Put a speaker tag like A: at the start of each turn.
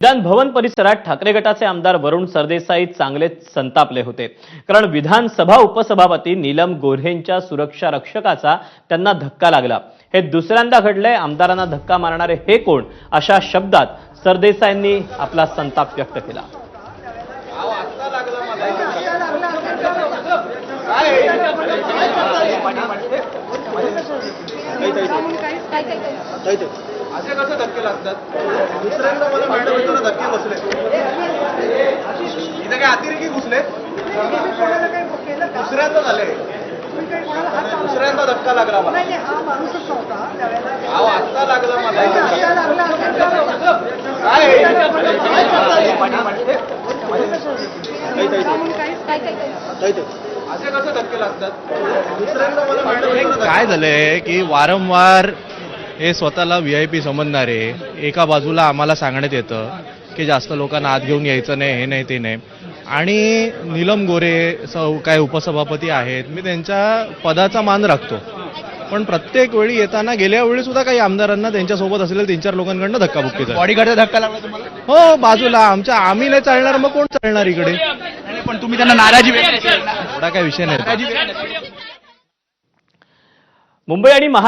A: विधान भवन परिसरात ठाकरे गटाचे आमदार वरुण सरदेसाई चांगलेच संतापले होते। कारण विधानसभा उपसभापती नीलम गोऱ्हेंच्या सुरक्षा रक्षकाचा त्यांना धक्का लागला। हे दुसऱ्यांदा घडलंय। आमदारांना धक्का मारणारे हे कोण, अशा शब्दात सरदेसाईंनी आपला संताप व्यक्त केला।
B: असे कसे धक्के लागतात? दुसऱ्यांदा मला मॅडम येताना धक्के बसले, इथे काय अतिरेकी घुसले? दुसऱ्यांदा झाले, दुसऱ्यांदा धक्का लागला मला। आत्ता लागला मला। असे कसे धक्के लागतात? दुसऱ्यांदा मला मॅडम येताना
C: काय झालंय की वारंवार हे स्वतःला व्हीआयपी समजणारे एका बाजूला आम्हाला सांगण्यात येतं की जास्त लोकांना आत घेऊन यायचं नाही, हे नाही ते नाही। आणि नीलम गोरे काय उपसभापती आहेत, मी त्यांच्या पदाचा मान राखतो, पण प्रत्येक वेळी येताना गेल्या वेळी सुद्धा काही आमदारांना त्यांच्यासोबत असलेल्या 3-4 लोकांकडनं धक्काबुक्की झाली।
B: बॉडीगार्डचा धक्का लागला तुम्हाला?
C: हो, बाजूला आम्ही नाही चालणार, मग कोण चालणार इकडे?
B: पण तुम्ही त्यांना नाराजी व्यक्त केली ना?
C: एवढा काय विषय नाही।
A: मुंबई आणि